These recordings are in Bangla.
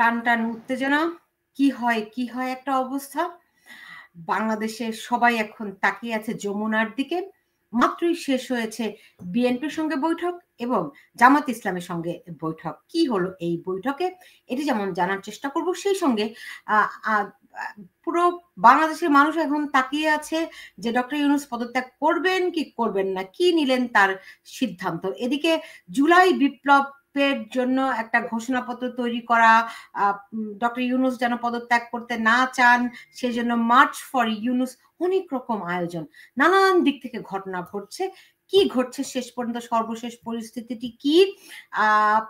টান টান উত্তেজনা, কি হয় একটা অবস্থা। বাংলাদেশে সবাই এখন তাকিয়ে আছে যমুনার দিকে। মাত্রই শেষ হয়েছে বিএনপির সঙ্গে বৈঠক এবং জামাত ইসলামের সঙ্গে বৈঠক। কি হলো এই বৈঠকে, এটি যেমন জানার চেষ্টা করব, সেই সঙ্গে পুরো বাংলাদেশের মানুষ এখন তাকিয়ে আছে যে ডক্টর ইউনূস পদত্যাগ করবেন কি করবেন না, কি নিলেন তার সিদ্ধান্ত। এদিকে জুলাই বিপ্লব এর জন্য একটা ঘোষণাপত্র তৈরি করা, ডক্টর ইউনূস যেন পদত্যাগ করতে না চান, সেজন্য মার্চ ফর ইউনূস, অনেক রকম আয়োজন, নানান দিক থেকে ঘটনা ঘটছে। কি ঘটছে শেষ পর্যন্ত, সর্বশেষ পরিস্থিতিটি কি,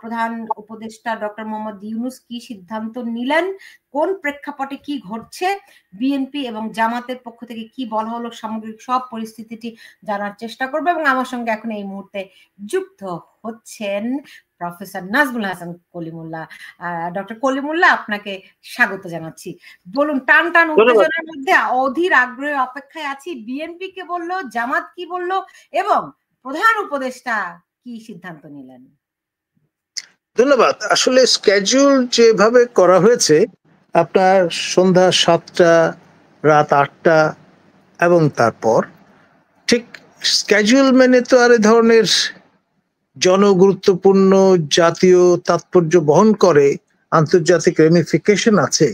প্রধান উপদেষ্টা ডক্টর মোহাম্মদ ইউনূস কি সিদ্ধান্ত নিলেন, কোন প্রেক্ষাপটে কি ঘটছে, বিএনপি এবং জামাতের পক্ষ থেকে কি বলা হলো, সামগ্রিক সব পরিস্থিতিটি জানার চেষ্টা করবো। এবং আমার সঙ্গে এখন এই মুহূর্তে যুক্ত হচ্ছেন প্রফেসর নাজমুল হাসান কলিমুল্লাহ। ডক্টর কলিমুল্লাহ, আপনাকে স্বাগত জানাচ্ছি। বলুন, টান টান উত্তেজনার মধ্যে অধীর আগ্রহে অপেক্ষায় আছি, বিএনপি কে বললো, জামাত কি বললো এবং প্রধান উপদেষ্টা কি সিদ্ধান্ত নিলেন। ধন্যবাদ। আসলে স্কেডিউল যেভাবে করা হয়েছে, আপনার সন্ধ্যা 7টা, রাত 8টা এবং তারপর ঠিক স্কেডিউল মেনে তো আর এ ধরনের জনগুরুত্বপূর্ণ জাতীয় তাৎপর্য বহন করে, আন্তর্জাতিক রেমিফিকেশন আছে,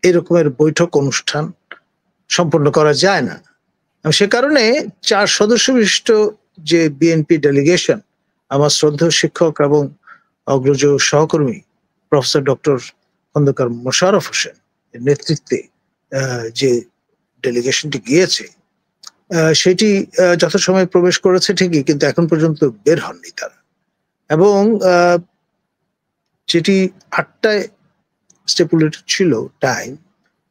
এরকমের বৈঠক অনুষ্ঠান সম্পন্ন করা যায় না। সে কারণে 4 সদস্য বিশিষ্ট যে বিএনপি ডেলিগেশন, আমার শ্রদ্ধেয় শিক্ষক এবং অগ্রজ সহকর্মী প্রফেসর ডক্টর খন্দকার মোশাররফ হোসেন এর নেতৃত্বে যে ডেলিগেশনটি গিয়েছে, সেটি যথাসময়ে প্রবেশ করেছে ঠিকই, কিন্তু এখন পর্যন্ত বের হননি তারা। এবং যেটি 8টায় স্টেপুলেটেড ছিল টাইম,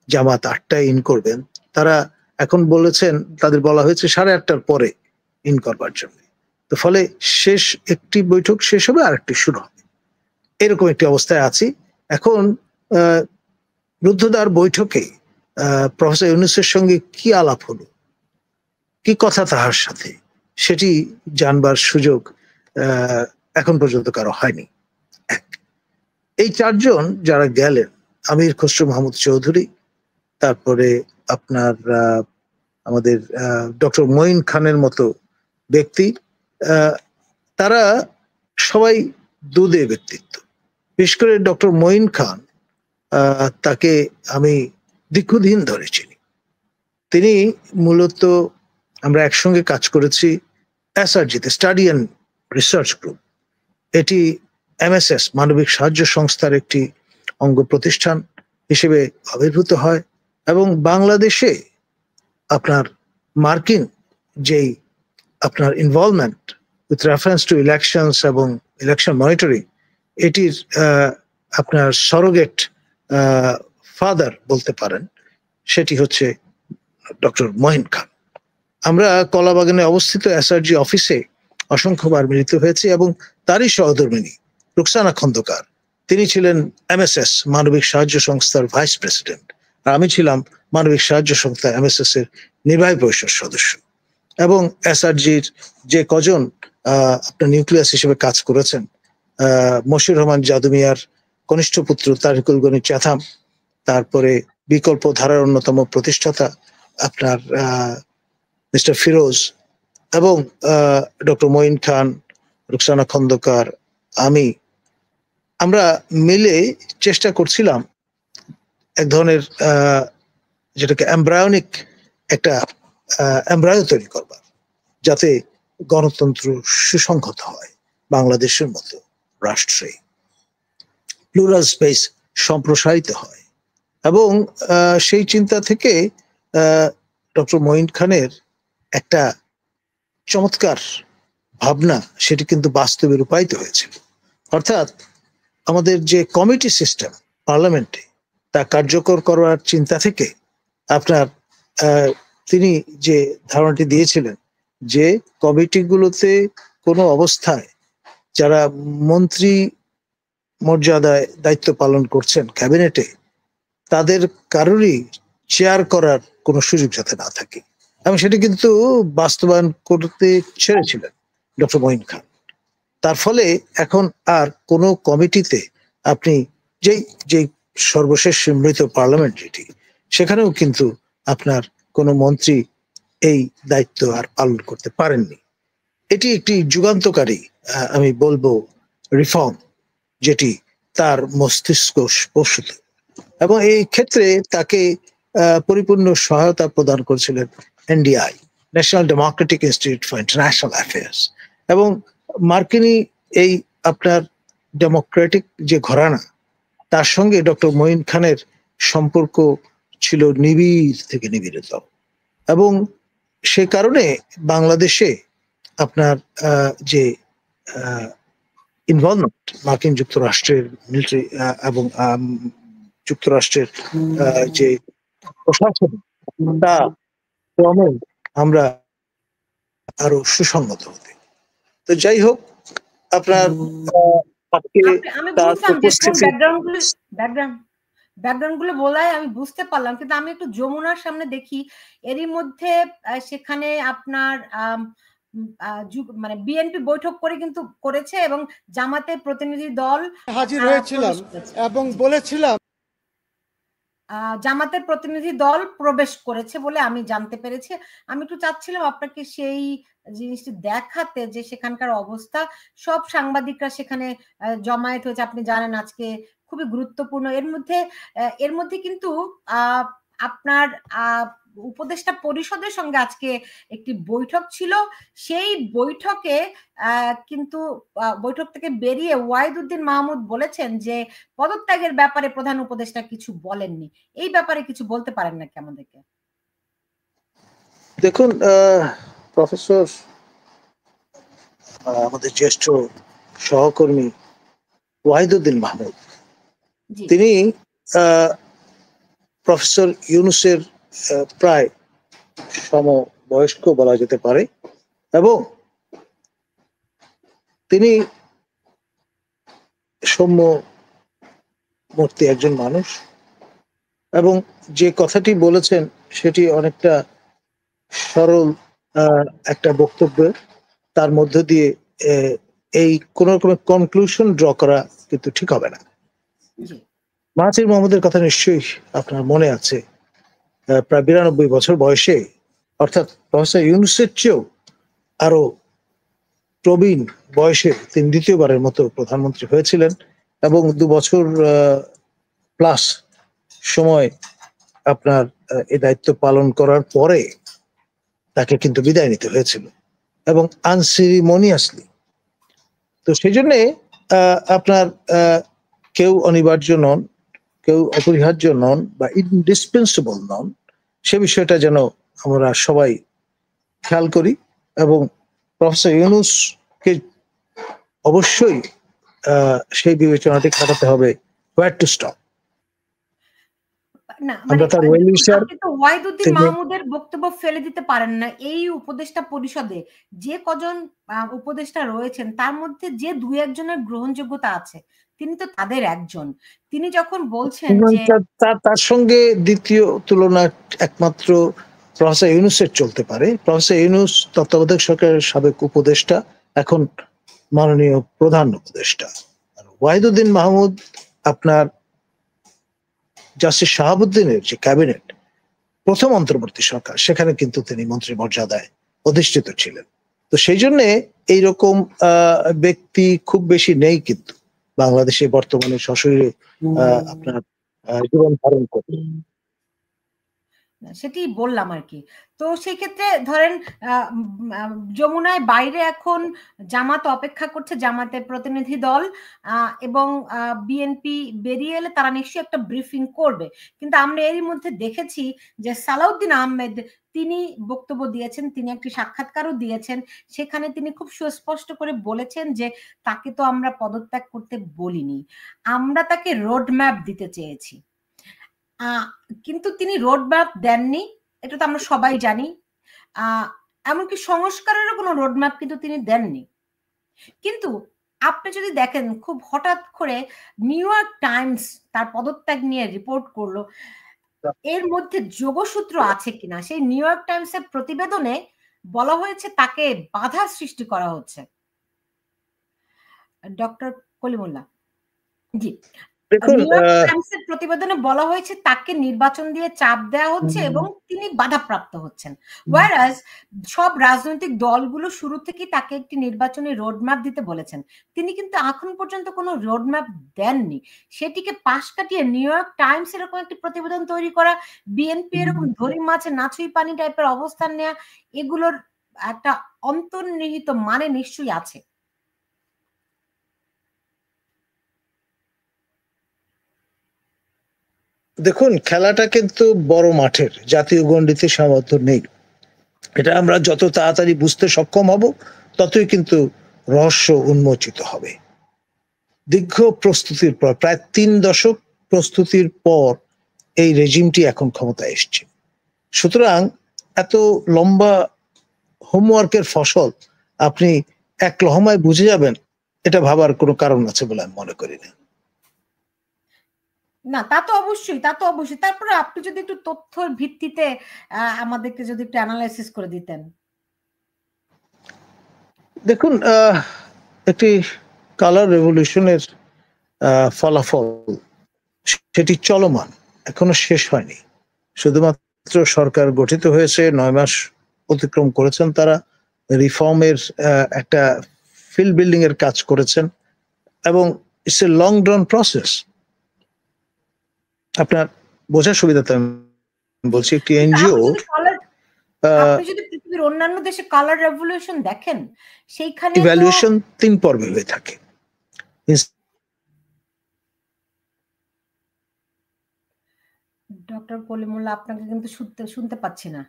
জামাত 8টায় ইন করবেন, তারা এখন বলেছেন, তাদের বলা হয়েছে 8:30টার পরে ইন করবার জন্য। তো ফলে শেষ একটি বৈঠক শেষ হবে, আর একটি শুরু হবে, এরকম একটি অবস্থায় আছি এখন। রুদ্ধদ্বার বৈঠকে প্রফেসর ইউনূসের সঙ্গে কি আলাপ হলো, কি কথা তাহার সাথে, সেটি জানবার সুযোগ এখন পর্যন্ত কারো হয়নি। এই 4 জন যারা গেলেন, আমির খসরু মাহমুদ চৌধুরী, তারপরে আপনার আমাদের ডক্টর মঈন খানের মতো ব্যক্তি, তারা সবাই দুধে ব্যক্তিত্ব। বিশেষ করে ডক্টর মঈন খান, তাকে আমি দীর্ঘদিন ধরে চিনি। তিনি মূলত, আমরা একসঙ্গে কাজ করেছি এসআরজিতে, স্টাডি অ্যান্ড রিসার্চ গ্রুপ। এটি এমএসএস মানবিক সাহায্য সংস্থার একটি অঙ্গ প্রতিষ্ঠান হিসেবে আবির্ভূত হয় এবং বাংলাদেশে আপনার মার্কিন যেই আপনার involvement with reference to elections এবং ইলেকশন মনিটরিং, এটির আপনার সরোগেট ফাদার বলতে পারেন, সেটি হচ্ছে ডক্টর মঈন খান। আমরা কলাবাগানে অবস্থিত এসআরজি অফিসে অসংখ্যবার মিলিত হয়েছি এবং তারই সহধর্মিনী রুকসানা খন্দকার, তিনি ছিলেন এমএসএস মানবিক সাহায্য সংস্থার ভাইস প্রেসিডেন্ট, আর আমি ছিলাম মানবিক সাহায্য সংস্থা এমএসএস এর নির্বাহী পরিষদ সদস্য। এবং এসআরজির যে কজন আপনার নিউক্লিয়াস হিসেবে কাজ করেছেন, মশিউর রহমান জাদুমিয়ার কনিষ্ঠ পুত্র তারিকুল গনি চাথাম, তারপরে বিকল্প ধারার অন্যতম প্রতিষ্ঠাতা আপনার মিস্টার ফিরোজ, এবং ডক্টর মঈন খান, রুকসানা খন্দকার, আমরা মিলে চেষ্টা করছিলাম এক ধরনের যেটাকে এমব্রায়োনিক একটা এমব্রায়ো তৈরি করবার, যাতে গণতন্ত্র সুসংহত হয় বাংলাদেশের মতো রাষ্ট্রে, প্লুরাল স্পেস সম্প্রসারিত হয়। এবং সেই চিন্তা থেকে ডক্টর মঈন খানের একটা চমৎকার ভাবনা, সেটি কিন্তু বাস্তবে রূপায়িত হয়েছিল। অর্থাৎ আমাদের যে কমিটি সিস্টেম পার্লামেন্টে, তা কার্যকর করার চিন্তা থেকে আপনার তিনি যে ধারণাটি দিয়েছিলেন যে কমিটিগুলোতে কোনো অবস্থায় যারা মন্ত্রী মর্যাদায় দায়িত্ব পালন করছেন ক্যাবিনেটে, তাদের কারোরই চেয়ার করার কোনো সুযোগ যাতে না থাকে, এবং সেটি কিন্তু বাস্তবায়ন করতে ছেড়েছিলেন ডক্টর মঈন খান। তার ফলে এখন আর কোনো কমিটিতে আপনি যেই সর্বশেষ মৃত পার্লামেন্ট যেটি, সেখানেও কিন্তু আপনার কোনো মন্ত্রী এই দায়িত্ব আর পালন করতে পারেননি। এটি একটি যুগান্তকারী আমি বলবো রিফর্ম, যেটি তার মস্তিষ্ক স্পর্শিত, এবং এই ক্ষেত্রে তাকে পরিপূর্ণ সহায়তা প্রদান করেছিলেন NDI, national Democratic institute for international affairs. এবং মার্কিনী এই আপনার ডেমোক্রেটিক যে ঘরানা, তার সঙ্গে ডক্টর মঈন খানের সম্পর্ক ছিল নিবিড় থেকে নিবিড়তম, এবং সে কারণে বাংলাদেশে আপনার যে ইনভলভমেন্ট মার্কিন যুক্তরাষ্ট্রের মিলিটারি এবং যুক্তরাষ্ট্রের যে প্রশাসন, তা ক্রমে আমরা আরো সুসংগত হতে। তো যাই হোক, আপনার আমি বুঝলাম যে ব্যাকগ্রাউন্ড গুলো বলাই আমি বুঝতে পারলাম, কিন্তু আমি একটু যমুনার সামনে দেখি এরই মধ্যে সেখানে আপনার মানে বিএনপি বৈঠক করে কিন্তু করেছে এবং জামাতের প্রতিনিধি দল হাজির হয়েছিলাম এবং বলেছিলাম, জামাতের প্রতিনিধি দল প্রবেশ করেছে বলে আমি জানতে পেরেছি। আমি একটু চাচ্ছিলাম আপনাকে সেই জিনিসটি দেখাতে যে সেখানকার অবস্থা। সব সাংবাদিকরা সেখানে জমায়েত হয়েছে, আপনি জানেন আজকে খুবই গুরুত্বপূর্ণ। এর মধ্যে কিন্তু আপনার উপদেষ্টা পরিষদের সঙ্গে আজকে একটি বৈঠক ছিল। সেই বৈঠকে কিন্তু বৈঠক থেকে বেরিয়ে ওয়াহিদুদ্দিন মাহমুদ বলেছেন যে পদত্যাগের ব্যাপারে প্রধান উপদেষ্টা কিছু বলেননি। এই ব্যাপারে কিছু বলতে পারেন নাকি আমাদেরকে? দেখুন, প্রফেসর আমাদের জ্যেষ্ঠ সহকর্মী ওয়াহিদুদ্দিন মাহমুদ, তিনি প্রফেসর ইউনূসের প্রায় সমবয়স্ক বলা যেতে পারে, এবং তিনি সৌম্যমূর্তি একজন মানুষ, এবং যে কথাটি বলেছেন সেটি অনেকটা সরল একটা বক্তব্য। তার মধ্য দিয়ে এই কোন রকমের কনক্লুশন ড্র করা কিন্তু ঠিক হবে না। মাহাথির মোহাম্মদের কথা নিশ্চয়ই আপনার মনে আছে, প্রায় 92 বছর বয়সে, অর্থাৎ প্রফেসর ইউনূসের চেয়েও আরো প্রবীণ বয়সে তিনি দ্বিতীয়বারের মতো প্রধানমন্ত্রী হয়েছিলেন, এবং 2 বছর প্লাস সময় আপনার এই দায়িত্ব পালন করার পরে তাকে কিন্তু বিদায় নিতে হয়েছিল, এবং আনসেরিমনিয়াসলি। তো সেই জন্যে আপনার কেউ অনিবার্য নন, কেউ অপরিহার্য নন বা ইনডিসপেন্সেবল নন, সে বিষয়টা যেন আমরা সবাই খেয়াল করি। এবং প্রফেসর ইউনূসকে অবশ্যই সেই বিবেচনাটি খাটাতে হবে, হোয়ার টু স্টপ। না মানে আপনি তো ওয়াহিদুদ্দিন মাহমুদের বক্তব্য ফেলে দিতে পারেন না। এই উপদেষ্টা পরিষদে যে কজন উপদেষ্টা রয়েছেন তার মধ্যে যে 2-1 জনের গ্রহণযোগ্যতা আছে, তিনি তো তাদের একজন। তিনি যখন বলছেন যে তার সঙ্গে দ্বিতীয় তুলনা একমাত্র প্রফেসর ইউনূসের চলতে পারে। প্রফেসর ইউনূস তত্ত্বাবধায়ক সরকারের সাবেক উপদেষ্টা, এখন মাননীয় প্রধান উপদেষ্টা। ওয়াহিদুদ্দিন মাহমুদ আপনার জাস্টিস শাহাবুদ্দিনের যে ক্যাবিনেট, প্রথম অন্তর্বর্তী সরকার, সেখানে কিন্তু তিনি মন্ত্রী মর্যাদায় অধিষ্ঠিত ছিলেন। তো সেই জন্য এইরকম ব্যক্তি খুব বেশি নেই কিন্তু বাংলাদেশে বর্তমানে সশরীরে আপনার জীবন ধারণ করতে। সেটি বললাম আর কি। তো সেই ক্ষেত্রে ধরেন যমুনায় বাইরে এখন জামাত অপেক্ষা করছে, জামাতের প্রতিনিধি দল, এবং বিএনপি বেরিয়ে এলে তারা নিশ্চয়ই একটা ব্রিফিং করবে। কিন্তু আমরা এরই মধ্যে দেখেছি যে সালাউদ্দিন আহমেদ তিনি বক্তব্য দিয়েছেন, তিনি একটি সাক্ষাৎকারও দিয়েছেন। সেখানে তিনি খুব সুস্পষ্ট করে বলেছেন যে তাকে তো আমরা পদত্যাগ করতে বলিনি, আমরা তাকে রোড ম্যাপ দিতে চেয়েছি। কিন্তু তিনি রোড ম্যাপ দেননি, এটা তো আমরা সবাই জানি। এমনকি সংস্কারেরও কোনো রোড ম্যাপ কিন্তু তিনি দেননি। কিন্তু আপনি যদি দেখেন, খুব হঠাৎ করে নিউ ইয়র্ক টাইমস তার পদত্যাগ নিয়ে রিপোর্ট করলো। এর মধ্যে যোগসূত্র আছে কিনা? সেই নিউ ইয়র্ক টাইমসের প্রতিবেদনে বলা হয়েছে তাকে বাধা সৃষ্টি করা হচ্ছে। ডক্টর কলিমুল্লাহ জি, দেখুন নিউ ইয়র্ক টাইমসের প্রতিবেদনে বলা হয়েছে তাকে নির্বাচন দিয়ে চাপ দেওয়া হচ্ছে এবং তিনি বাধাপ্রাপ্ত হচ্ছেন। ওয়ারাজ সব রাজনৈতিক দলগুলো শুরু থেকেই তাকে একটি নির্বাচনী রোডম্যাপ দিতে বলেছেন, তিনি কিন্তু এখন পর্যন্ত কোনো রোডম্যাপ দেননি। সেটিকে পাশ কাটিয়ে নিউ ইয়র্ক টাইমস এরকম একটি প্রতিবেদন তৈরি করা, বিএনপি এরকম ধরি মাছে নাছুই পানি টাইপের অবস্থান নেওয়া, এগুলোর একটা অন্তর্নিহিত মানে নিশ্চয়ই আছে। দেখুন, খেলাটা কিন্তু বড় মাঠের, জাতীয় গণ্ডিতে সীমাবদ্ধ নেই। এটা আমরা যত তাড়াতাড়ি বুঝতে সক্ষম হব ততই কিন্তু রহস্য উন্মোচিত হবে। দীর্ঘ প্রস্তুতির পর, প্রায় 3 দশক প্রস্তুতির পর এই রেজিমটি এখন ক্ষমতায় এসছে। সুতরাং এত লম্বা হোমওয়ার্কের ফসল আপনি এক লহমায় বুঝে যাবেন, এটা ভাবার কোনো কারণ আছে বলে আমি মনে করি না। না, তা তো অবশ্যই, তা তো অবশ্যই। তারপরে আপনি যদি একটু তথ্যের ভিত্তিতে আমাদেরকে যদি একটু অ্যানালাইসিস করে দিতেন। দেখুন, একটি কালার রেভলিউশনের ফলাফল সেটি চলমান, এখনো শেষ হয়নি। শুধুমাত্র সরকার গঠিত হয়েছে, 9 মাস অতিক্রম করেছেন তারা, রিফর্মের একটা ফিল্ড বিল্ডিং এর কাজ করেছেন এবং ইটস এ লং ড্রন প্রসেস। আপনার বোঝার সুবিধাতে আমি বলছি, একটি এনজিও, আপনি যদি পৃথিবীর অন্যান্য দেশে কালার রেভলিউশন দেখেন, সেইখানে ইভ্যালুয়েশন 3 পর্বে হয়ে থাকে। ডক্টর কলিমুল্লাহ, আপনাকে কিন্তু শুনতে পাচ্ছি না।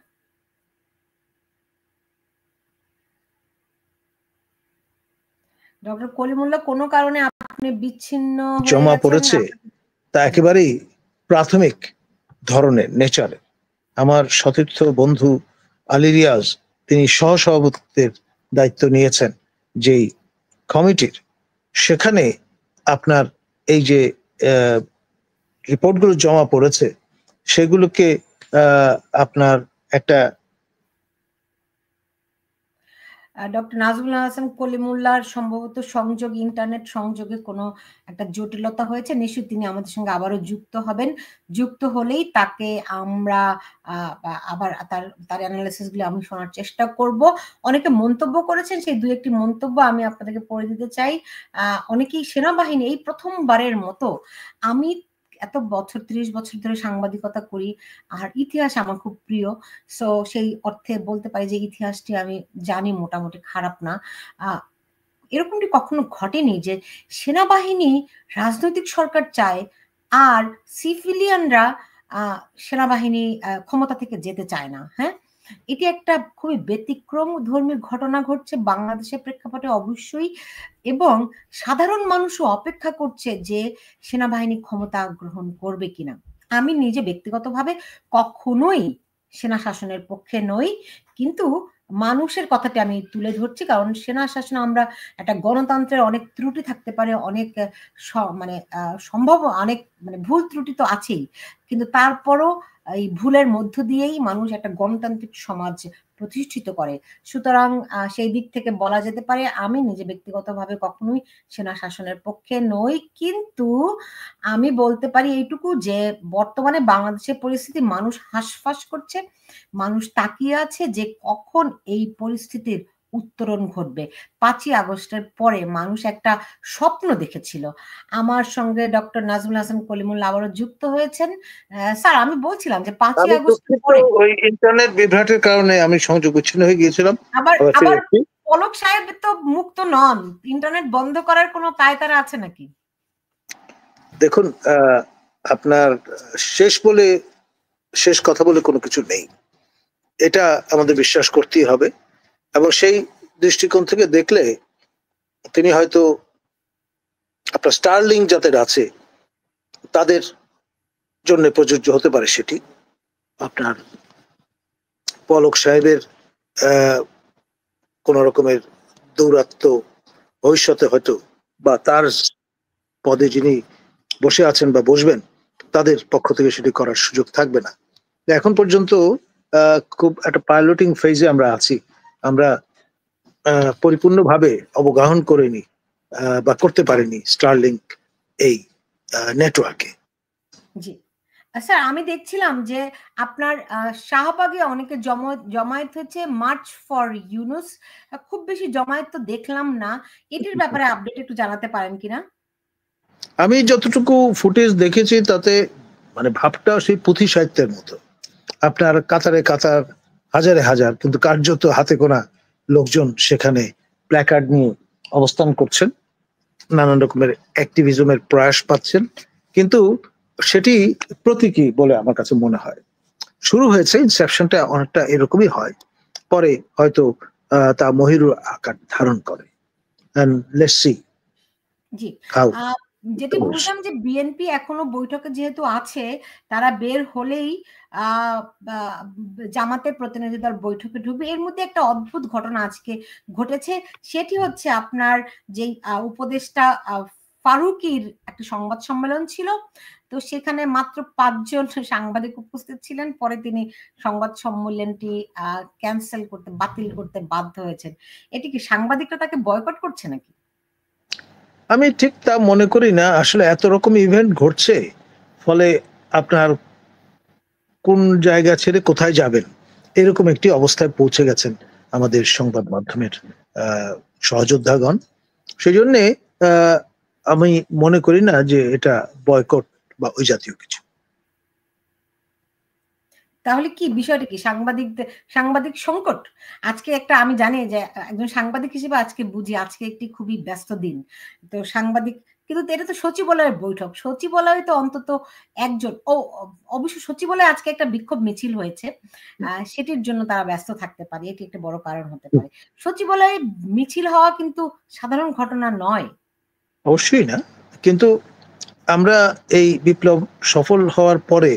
ডক্টর কলিমুল্লাহ, কোনো কারণে আপনি বিচ্ছিন্ন জমা পড়েছে, তা একেবারেই প্রাথমিক ধরনের নেচারে। আমার সতীর্থ বন্ধু আলী রিয়াজ, তিনি সহসভাপতিত্বের দায়িত্ব নিয়েছেন যেই কমিটির, সেখানে আপনার এই যে রিপোর্টগুলো জমা পড়েছে সেগুলোকে আপনার একটা ডক্টর নাজমুল হাসান কলিমুল্লাহর সম্ভবত সংযোগ, ইন্টারনেট সংযোগে কোনো একটা জটিলতা হয়েছে, নিশ্চয়ই তিনি আমাদের সঙ্গে আবারও যুক্ত হবেন। যুক্ত হলেই তাকে আমরা আবার তার অ্যানালাইসিস গুলো আমি শোনার চেষ্টা করব। অনেকে মন্তব্য করেছেন, সেই 2-1টি মন্তব্য আমি আপনাদেরকে পড়ে দিতে চাই। অনেকেই সেনাবাহিনী এই প্রথমবারের মতো, আমি এত বছর 30 বছর ধরে সাংবাদিকতা করি আর ইতিহাস আমার খুব প্রিয়, সো সেই অর্থে বলতে পারি যে ইতিহাসটি আমি জানি মোটামুটি খারাপ না। এরকমটি কখনো ঘটেনি যে সেনাবাহিনী রাজনৈতিক সরকার চায় আর সিভিলিয়ানরা সেনাবাহিনী ক্ষমতা থেকে যেতে চায় না। হ্যাঁ, এটি একটা খুবই ব্যতিক্রম ধর্মী ঘটনা ঘটছে বাংলাদেশের প্রেক্ষাপটে অবশ্যই, এবং সাধারণ মানুষও অপেক্ষা করছে যে সেনাবাহিনী ক্ষমতা গ্রহণ করবে কিনা। আমি নিজে ব্যক্তিগতভাবে কখনোই সেনা শাসনের পক্ষে নই, কিন্তু মানুষের কথাটি আমি তুলে ধরছি, কারণ সেনা শাসনে আমরা একটা গণতন্ত্রের অনেক ত্রুটি থাকতে পারে, অনেক মানে সম্ভব অনেক মানে ভুল ত্রুটি তো আছেই, কিন্তু তারপরও এই ভুলের মধ্য দিয়েই মানুষ একটা গণতান্ত্রিক সমাজ প্রতিষ্ঠিত করে। সুতরাং সেই দিক থেকে বলা যেতে পারে আমি নিজে ব্যক্তিগতভাবে কখনোই সেনা শাসনের পক্ষে নই, কিন্তু আমি বলতে পারি এইটুকু যে বর্তমানে বাংলাদেশের পরিস্থিতি, মানুষ হাঁসফাঁস করছে, মানুষ তাকিয়ে আছে যে কখন এই পরিস্থিতির উত্তরণ ঘটবে। 5ই আগস্টের পরে মানুষ একটা স্বপ্ন দেখেছিল। আমার সঙ্গে ডক্টর নাজমুল হাসান কলিমুল্লাহ আবারও যুক্ত হয়েছেন। স্যার, আমি বলছিলাম যে 5ই আগস্টের পরে ওই ইন্টারনেট বিভ্রাটের কারণে আমি সংযোগ বিচ্ছিন্ন হয়ে গিয়েছিলাম। আবার পলক সাহেব তো মুক্ত নন, ইন্টারনেট বন্ধ করার কোনো কায়দারা আছে নাকি? দেখুন, আপনার শেষ কথা বলে কোনো কিছু নেই, এটা আমাদের বিশ্বাস করতেই হবে। এবং সেই দৃষ্টিকোণ থেকে দেখলে তিনি হয়তো আপনার স্টারলিং যাদের আছে তাদের জন্য প্রযোজ্য হতে পারে সেটি। আপনার পলক সাহেবের কোন রকমের দৌরাত্ম ভবিষ্যতে হয়তো, বা তার পদে যিনি বসে আছেন বা বসবেন তাদের পক্ষ থেকে সেটি করার সুযোগ থাকবে না। এখন পর্যন্ত খুব একটা পাইলটিং ফেজে আমরা আছি, আমরা পরিপূর্ণভাবে অবগাহন করিনি বা করতে পারিনি স্টারলিংক এই নেটওয়ার্কে। জি স্যার, আমি দেখছিলাম যে আপনার শাহবাগে অনেকে জমায়েত হচ্ছে মার্চ ফর ইউনুস। খুব বেশি জমায়েত তো দেখলাম না, এটির ব্যাপারে আপডেট একটু জানাতে পারেন কিনা? আমি যতটুকু ফুটেজ দেখেছি তাতে মানে ভাবটা সেই পুঁথি সাহিত্যের মতো, আপনার কাতারে কাতার, হাজারে হাজার, কিন্তু কার্যত হাতে গোনা লোকজন সেখানে প্ল্যাকার্ড নিয়ে অবস্থান করছেন, নানান রকমের অ্যাক্টিভিজমের প্রয়াস পাচ্ছেন, কিন্তু সেটি প্রতীকী বলে আমার কাছে মনে হয়। শুরু হয়েছে, ইনসেপশনটা অনেকটা এরকমই হয়, পরে হয়তো তা মহিরুর আকার ধারণ করে। Let's see G, how. যেটি বলছিলাম যে বিএনপি এখনো বৈঠকে যেহেতু আছে, তারা বের হলেই জামাতের প্রতিনিধি দল বৈঠকে ঢুকবে। এর মধ্যে একটা অদ্ভুত ঘটনা আজকে ঘটেছে, সেটি হচ্ছে আপনার যে উপদেষ্টা ফারুকির একটা সংবাদ সম্মেলন ছিল, তো সেখানে মাত্র 5 জন সাংবাদিক উপস্থিত ছিলেন। পরে তিনি সংবাদ সম্মেলনটি বাতিল করতে বাধ্য হয়েছেন। এটি কি সাংবাদিকরা তাকে বয়কট করছে নাকি? আমি ঠিক তা মনে করি না। আসলে এত রকম ইভেন্ট ঘটছে, ফলে আপনার কোন জায়গা ছেড়ে কোথায় যাবেন এরকম একটি অবস্থায় পৌঁছে গেছেন আমাদের সংবাদ মাধ্যমের সহযোদ্ধাগণ। সেই জন্যে আমি মনে করি না যে এটা বয়কট বা ওই জাতীয় কিছু। তাহলে কি বিষয়টা কি? সাংবাদিক সংকট? আজকে একটা আমি জানি যে একজন সাংবাদিক হিসেবে আজকে বুঝি আজকে একটি খুবই ব্যস্ত দিন। তো সাংবাদিক, কিন্তু এটা তো সচিবালয়ের বৈঠক। সচিবালয়ে তো অন্তত একজন অবশ্য সচিবালয়ে আজকে একটা বিক্ষোভ মিছিল হয়েছে। সেটির জন্য তারা ব্যস্ত থাকতে পারে। এটি একটা বড় কারণ হতে পারে। সচিবালয়ে মিছিল হওয়া কিন্তু সাধারণ ঘটনা নয়। অবশ্যই না, কিন্তু আমরা এই বিপ্লব সফল হওয়ার পরে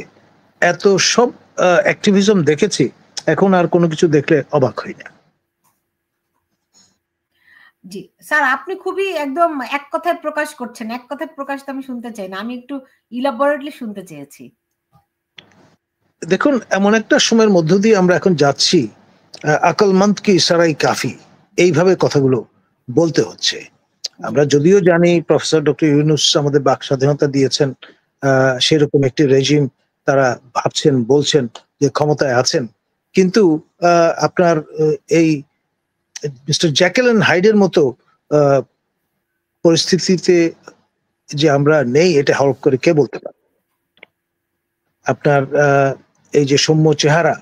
এত সব অ্যাক্টিভিজম দেখেছি, এখন আর কোনো কিছু দেখলে অবাক হই না। জি স্যার, আপনি খুবই একদম এক কথায় প্রকাশ করছেন। এক কথায় প্রকাশ তো আমি শুনতে চাই না, আমি একটু ইলাবোরেটলি শুনতে চেয়েছি। দেখুন, এমন একটা সময়ের মধ্য দিয়ে আমরা এখন যাচ্ছি, আকলমন্দ কি ইশারাই কাফি, এইভাবে কথাগুলো বলতে হচ্ছে। আমরা যদিও জানি প্রফেসর ডক্টর ইউনূস আমাদের বাক স্বাধীনতা দিয়েছেন, সেরকম একটি রেজিম তারা ভাবছেন, বলছেন যে ক্ষমতায় আছেন, কিন্তু আপনার এই মিস্টার জ্যাকেল এন্ড হাইডের মতো পরিস্থিতিতে যে আমরা নেই, এটা হলফ করে কে বলতে পারে? আপনার এই যে সৌম্য চেহারা,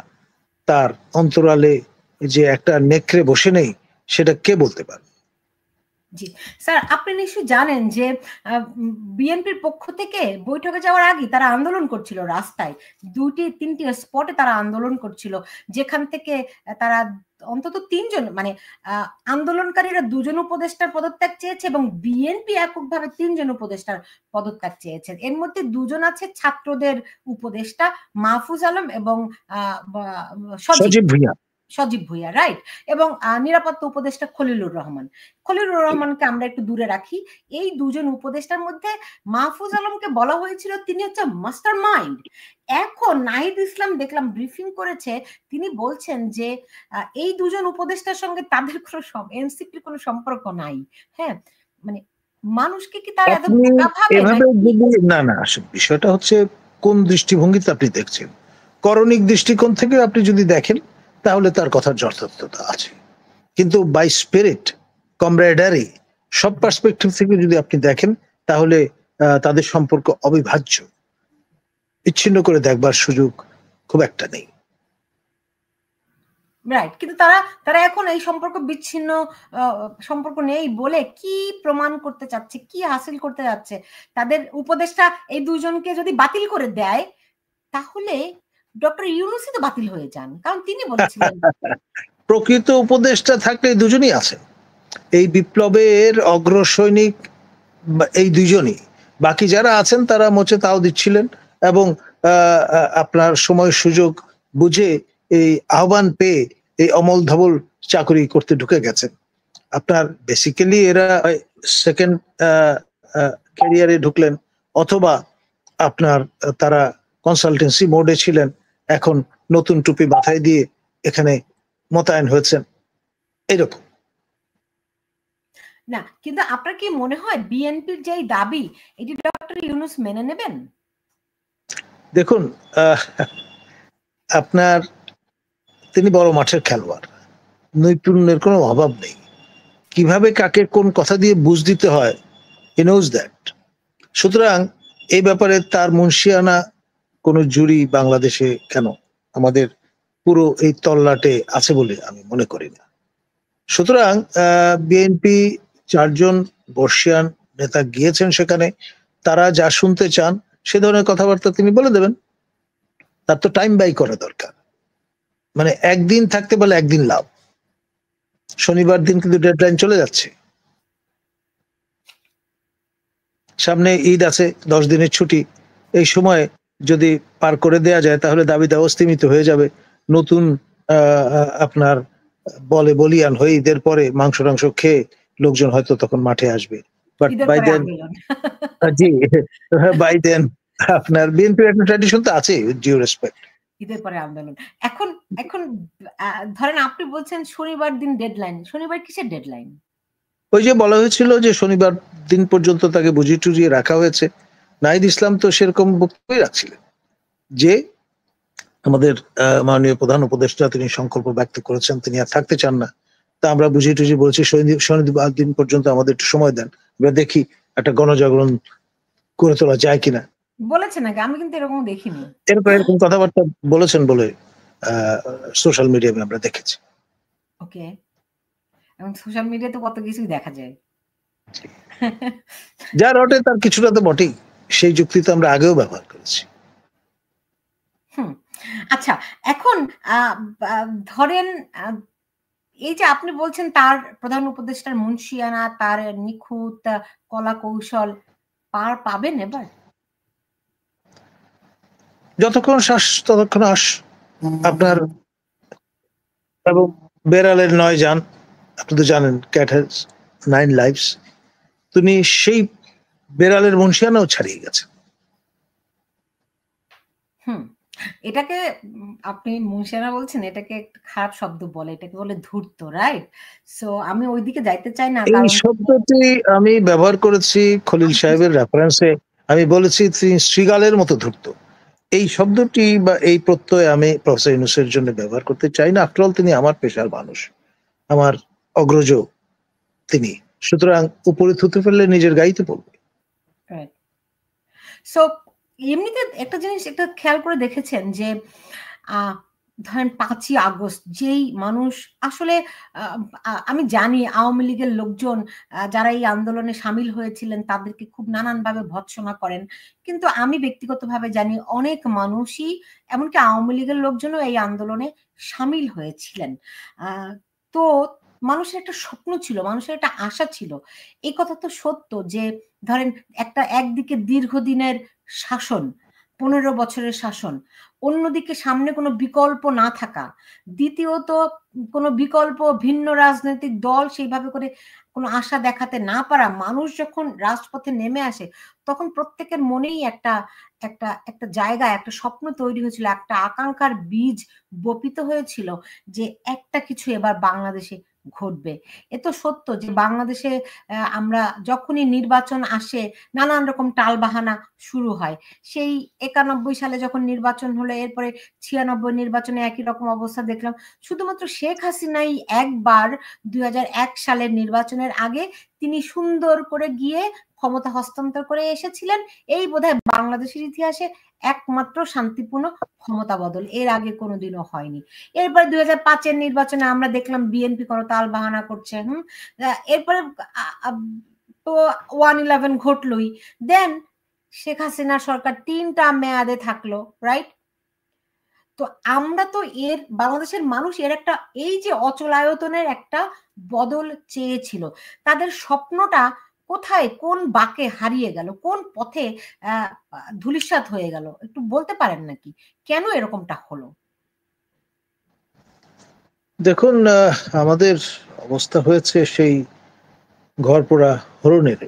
তার অন্তরালে যে একটা নেকড়ে বসে নেই, সেটা কে বলতে পারে? জি স্যার, আপনি নিশ্চয়ই জানেন যে বিএনপির পক্ষ থেকে বৈঠকে যাওয়ার আগে তারা আন্দোলন করছিল রাস্তায়, 2-3টি স্পটে তারা আন্দোলন করছিল, যেখান থেকে তারা অন্তত 3 জন মানে আন্দোলনকারীরা 2 জন উপদেষ্টার পদত্যাগ চেয়েছে এবং বিএনপি এককভাবে 3 জন উপদেষ্টার পদত্যাগ চেয়েছে। এর মধ্যে 2 জন আছে ছাত্রদের উপদেষ্টা, মাহফুজ আলম এবং সজীব ভুঁইয়া। সজীব ভুঁইয়া, রাইট, এবং নিরাপত্তা উপদেষ্টা খলিলুর রহমান। খলিলুর রহমানকে আমরা একটু দূরে রাখি। এই 2 জন উপদেষ্টার মধ্যে মাহফুজ আলমকে বলা হয়েছিল তিনি হচ্ছে মাস্টার মাইন্ড। এখন নাহিদ ইসলাম দেখলাম ব্রিফিং করেছে, তিনি বলছেন যে এই 2 জন উপদেষ্টার সঙ্গে তাদের কোনো এনসিপির কোনো সম্পর্ক নাই। হ্যাঁ, মানে মানুষকে কি তারা এত বোকা ভাবে? না না, আসলে বিষয়টা হচ্ছে কোন দৃষ্টিভঙ্গিতে আপনি দেখছেন। করণিক দৃষ্টিকোণ থেকে আপনি যদি দেখেন তাহলে তার কথার যথার্থতা আছে, কিন্তু বাই স্পিরিট, কমরেডারি, সব পার্সপেক্টিভ থেকে যদি আপনি দেখেন তাহলে তাদের সম্পর্ক অবিভাজ্য, বিচ্ছিন্ন করে দেখবার সুযোগ খুব একটা নেই। রাইট, কিন্তু তারা এখন এই সম্পর্ক বিচ্ছিন্ন সম্পর্ক নেই বলে কি প্রমাণ করতে চাচ্ছে, কি হাসিল করতে যাচ্ছে? তাদের উপদেষ্টা এই 2 জনকে যদি বাতিল করে দেয়, তাহলে ডক্টর ইউনূসই তো বাতিল হয়ে যান, কারণ তিনি বলেছিলেন। প্রকৃত উপদেষ্টা থাকলে দুজনই আছে, এই বিপ্লবের অগ্রসৈনিক এই দুইজনই, বাকি যারা আছেন তারা মোচে তাও দিচ্ছিলেন এবং আপনার সময় সুযোগ বুঝে এই আহ্বান পেয়ে এই অমল ধবল চাকরি করতে ঢুকে গেছেন। আপনার বেসিক্যালি এরা সেকেন্ড ক্যারিয়ারে ঢুকলেন, অথবা আপনার তারা কনসালটেন্সি মোডে ছিলেন, এখন নতুন টুপি মাথায় দিয়ে এখানে মোতায়েন হয়েছেন, এরকম। না, কিন্তু আপনার কি মনে হয় বিএনপির যে দাবি এটি ডক্টর ইউনূস মেনে নেবেন? দেখুন, আপনার তিনি বড় মাঠের খেলোয়াড়, নৈপুণ্যের কোনো অভাব নেই। কিভাবে কাকে কোন কথা দিয়ে বুঝ দিতে হয়, হি নোজ দ্যাট। সুতরাং এই ব্যাপারে তার মুন্সিয়ানা কোনো জুরি বাংলাদেশে কেন আমাদের পুরো এই তল্লাটে আছে বলে আমি মনে করি না। সুতরাং বিএনপি 4 জন বর্ষিয়ান নেতা গিয়েছেন সেখানে, তারা যা শুনতে চান সে ধরনের কথাবার্তা তিনি বলে দেবেন। তার তো টাইম বাই করা দরকার, মানে একদিন থাকতে বলে একদিন লাভ। শনিবার দিন কিন্তু ডেডলাইন চলে যাচ্ছে, সামনে ঈদ আছে, 10 দিনের ছুটি। এই সময় যদি পার করে দেয়া যায় তাহলে দাবি দাওয়া স্তীমিত হয়ে যাবে। নতুন আপনার বলে বলিয়ান হয়ে ঈদের পরে মাংস টাংস খেয়ে লোকজন হয়তো তখন মাঠে আসবে। বাট ঈদের বাই পরে দেন, আন্দোলন। জি, বাই দেন আপনার বিএনপির একটা ট্র্যাডিশন তো আছে, ডিউ রেসপেক্ট। ঈদের পরে আন্দোলন। এখন এখন ধরেন আপনি বলছেন শনিবার দিন ডেডলাইন। শনিবার কিসের ডেডলাইন? ওই যে বলা হয়েছিল যে শনিবার দিন পর্যন্ত তাকে বুঝিয়ে টুজিয়ে রাখা হয়েছে। নাহিদ ইসলাম তো সেরকম বক্তব্যই রাখছিলেন যে আমাদের মাননীয় প্রধান উপদেষ্টা তিনি সংকল্প ব্যক্ত করেছেন তিনি আর থাকতে চান না। তা আমরা বুঝিয়ে টুঝিয়ে বলছি শনিবার দিন পর্যন্ত আমাদের একটু সময় দেন, আমরা দেখি একটা গণজাগরণ করে তোলা যায় কিনা। বলেছে নাকি? আমি কিন্তু এরকম দেখিনি। এরকম কথাবার্তা বলেছেন বলে সোশ্যাল মিডিয়ায় আমরা দেখেছি। ওকে। এবং সোশ্যাল মিডিয়াতে কত কিছুই দেখা যায়। যা রটে তার কিছুটা তো বটেই, সেই যুক্তি তো আমরা আগেও ব্যবহার করেছি। হুম। আচ্ছা, এখন ধরেন এই যে আপনি বলছেন তার প্রধান উপদেষ্টার মুন্সিয়ানা, তার নিখুঁত কলা কৌশল পার পাবেন এবার? যতক্ষণ শ্বাস ততক্ষণ আস। আপনার এবং বেড়ালের 9 জান, আপনি তো জানেন ক্যাট হ্যাজ 9 লাইফস। তিনি সেই বেড়ালের মুন্সিয়ানাও ছাড়িয়ে গেছেন। হুম। এটাকে আপনি মুন্সিয়ানা বলছেন, এটাকে একটা খারাপ শব্দ বলে, এটাকে বলে ধূর্ত, রাইট? সো আমি ওইদিকে যাইতে চাই না, এই কারণ শব্দটি আমি ব্যবহার করেছি খলিল সাহেবের রেফারেন্সে। আমি বলেছি তিনি শৃগালের মতো ধূর্ত। এই শব্দটি বা এই প্রত্যয় আমি প্রফেসর ইউনূসের জন্য ব্যবহার করতে চাই না। আফটার অল তিনি আমার পেশার মানুষ, আমার অগ্রজ তিনি। সুতরাং উপরে থুতু ফেললে নিজের গাইতে পড়বে। রাইট। সো এমনিতে একটা জিনিস একটা খেয়াল করে দেখেছেন যে ধরেন 5ই আগস্ট যেই মানুষ আসলে আমি জানি আওয়ামী লীগের লোকজন যারা এই আন্দোলনে সামিল হয়েছিলেন তাদেরকে খুব নানানভাবে ভৎসনা করেন। কিন্তু আমি ব্যক্তিগতভাবে জানি অনেক মানুষই, এমনকি আওয়ামী লীগের লোকজনও এই আন্দোলনে সামিল হয়েছিলেন। আ তো মানুষের একটা স্বপ্ন ছিল, মানুষের একটা আশা ছিল। এই কথা তো সত্য যে ধরেন একদিকে দীর্ঘদিনের শাসন, 15 বছরের শাসন। অন্যদিকে সামনে কোনো বিকল্প না থাকা। দ্বিতীয়ত কোনো বিকল্প ভিন্ন রাজনৈতিক দল সেইভাবে করে কোনো আশা দেখাতে না পারা। মানুষ যখন রাজপথে নেমে আসে, তখন প্রত্যেকের মনেই একটা একটা একটা জায়গা, একটা স্বপ্ন তৈরি হয়েছিল, একটা আকাঙ্ক্ষার বীজ বপিত হয়েছিল যে একটা কিছু এবার বাংলাদেশে ঘটবে। এ তো সত্য যে বাংলাদেশে আমরা যখনই নির্বাচন আসে নানান রকম টালবাহানা শুরু হয়। সেই ৯১ সালে যখন নির্বাচন হলো, এরপরে ৯৬ নির্বাচনে একই রকম অবস্থা দেখলাম। শুধুমাত্র শেখ হাসিনাই একবার ২০০১ সালের নির্বাচনের আগে তিনি সুন্দর করে গিয়ে ক্ষমতা হস্তান্তর করে এসেছিলেন। এই বোধহয় বাংলাদেশের ইতিহাসে একমাত্র শান্তিপূর্ণ ক্ষমতা বদল। এর আগে কোনোদিনও হয়নি। এরপর ২০০৫ এর নির্বাচনে আমরা দেখলাম বিএনপি কোনো তালবাহানা করছে। এরপরে তো 1/11 ঘটলই। দেন শেখ হাসিনা সরকার ৩ টা মেয়াদে থাকলো, রাইট? তো আমরা তো বাংলাদেশের মানুষ এর একটা এই যে অচলায়তনের একটা বদল চেয়েছিল। তাদের স্বপ্নটা কোথায় কোন বাঁকে হারিয়ে গেল? কোন পথে আ আ ধূলিসাৎ হয়ে গেল? একটু বলতে পারেন নাকি? কেন এরকমটা হলো? দেখুন, আমাদের অবস্থা হয়েছে সেই ঘরপোড়া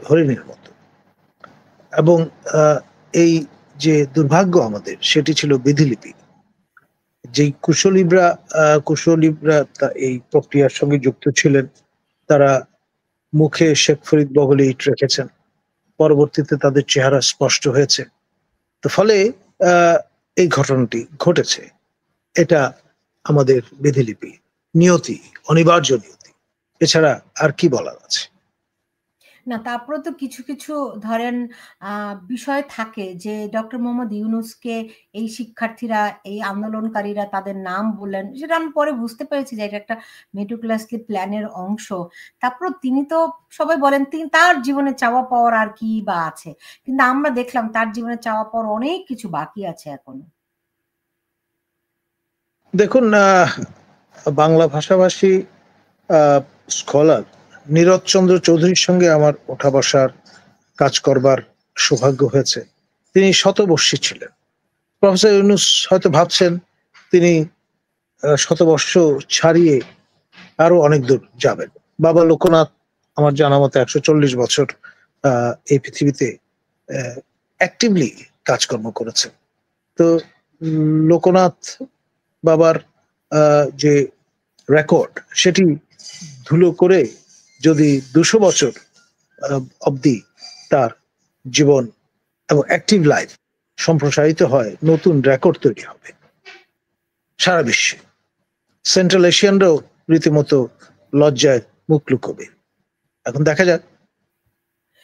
হরিণের মতো। এবং এই যে দুর্ভাগ্য আমাদের সেটি ছিল বিধিলিপি। যেই কুশলীরা এই প্রক্রিয়ার সঙ্গে যুক্ত ছিলেন তারা মুখে শেখ ফরিদ বগলে ইট রেখেছেন, পরবর্তীতে তাদের চেহারা স্পষ্ট হয়েছে। তো ফলে এই ঘটনাটি ঘটেছে, এটা আমাদের বিধিলিপি, নিয়তি, অনিবার্য নিয়তি, এছাড়া আর কি বলার আছে? না, তারপরে তো কিছু কিছু ধরেন বিষয় থাকে যে ডক্টর মোহাম্মদ ইউনূসকে এই শিক্ষার্থীরা, এই আন্দোলনকারীরা তাদের নাম বললেন, সেটা আমি পরে বুঝতে পেরেছি যে এটা একটা মেটিকুলাসলি প্ল্যানের অংশ। তারপর তিনি তো সবাই বলেন তিনি তার জীবনে চাওয়া পাওয়ার আর কি বা আছে, কিন্তু আমরা দেখলাম তার জীবনে চাওয়া পাওয়ার অনেক কিছু বাকি আছে এখনো। দেখুন, বাংলা ভাষাভাষী স্কলার নীরজ চন্দ্র চৌধুরীর সঙ্গে আমার ওঠা বসার, কাজ করবার সৌভাগ্য হয়েছে। তিনি শতবর্ষী ছিলেন। প্রফেসর ইউনূস হয়তো ভাবছেন তিনি শতবর্ষ ছাড়িয়ে আরো অনেক দূর যাবেন। বাবা লোকনাথ আমার জানা মতো 140 বছর এই পৃথিবীতে অ্যাক্টিভলি কাজকর্ম করেছেন। তো লোকনাথ বাবার যে রেকর্ড, সেটি ধুলো করে যদি 200 বছর অবধি তার জীবন এবং অ্যাক্টিভ লাইফ সম্প্রসারিত হয়, নতুন রেকর্ড তৈরি হবে সারা বিশ্বে। সেন্ট্রাল এশিয়ানরাও রীতিমতো লজ্জায় মুখ লুকোবে। এখন দেখা যাক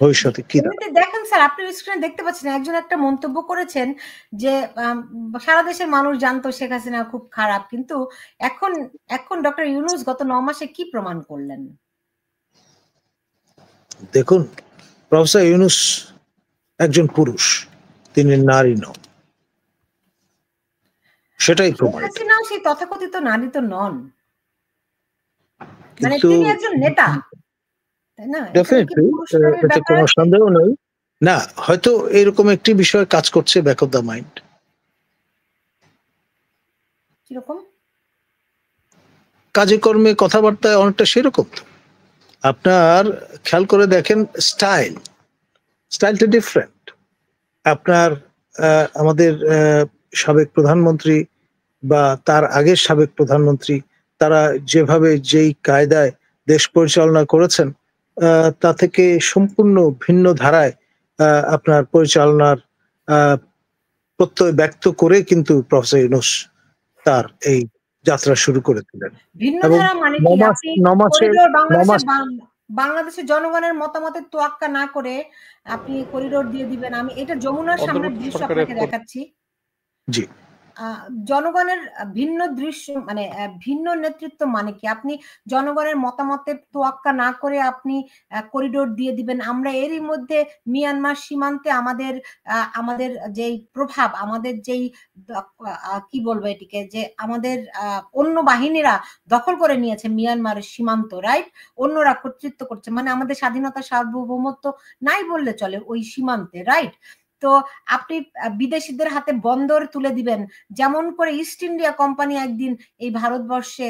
ভবিষ্যতে কি এমনিতে দেখেন স্যার, আপনি স্ক্রিনে দেখতে পাচ্ছেন একজন একটা মন্তব্য করেছেন যে সারা দেশের মানুষ জানতো শেখ হাসিনা খুব খারাপ, কিন্তু এখন এখন ডক্টর ইউনূস গত 9 মাসে কি প্রমাণ করলেন? দেখুন, প্রফেসর ইউনূস একজন পুরুষ, তিনি নারী নন, সেটাই প্রমাণিত। হাসিনাও সেই তথাকথিত নারী তো নন, মানে কিন্তু তিনি একজন নেতা, তাই না? ডেফিনেটলি এতে কোনো সন্দেহ নেই। না, হয়তো এরকম একটি বিষয় কাজ করছে ব্যাক অফ দ্য মাইন্ড। কিরকম? কাজে কর্মে কথাবার্তায় অনেকটা সেরকম। তো আপনার খেয়াল করে দেখেন, স্টাইলটা ডিফারেন্ট। আপনার আমাদের সাবেক প্রধানমন্ত্রী বা তার আগের সাবেক প্রধানমন্ত্রী, তারা যেভাবে যেই কায়দায় দেশ পরিচালনা করেছেন, তা থেকে সম্পূর্ণ ভিন্ন ধারায় আপনার পরিচালনার প্রত্যয় ব্যক্ত করে কিন্তু প্রফেসর ইউনূস তার এই যাত্রা শুরু করে দিলেন। ভিন্ন এবং ধারা মানে কি? আপনি করিডোর বাংলাদেশের জনগণের মতামতের তোয়াক্কা না করে আপনি করিডোর দিয়ে দিবেন। আমি এটা যমুনার সামনে দৃশ্য আপনাকে দেখাচ্ছি। জি, জনগণের ভিন্ন দৃশ্য মানে ভিন্ন নেতৃত্ব মানে কি? আপনি জনগণের মতামতের তোয়াক্কা না করে আপনি করিডোর দিয়ে দিবেন। আমরা এরই মধ্যে মিয়ানমার সীমান্তে আমাদের যেই প্রভাব, আমাদের যেই কি বলবো এটিকে, যে আমাদের অন্য বাহিনীরা দখল করে নিয়েছে মিয়ানমারের সীমান্ত, রাইট? অন্যরা কর্তৃত্ব করছে, মানে আমাদের স্বাধীনতা সার্বভৌমত্ব নাই বললে চলে ওই সীমান্তে, রাইট? তো আপনি বিদেশিদের হাতে বন্দর তুলে দিবেন, যেমন করে ইস্ট ইন্ডিয়া কোম্পানি একদিন এই ভারতবর্ষে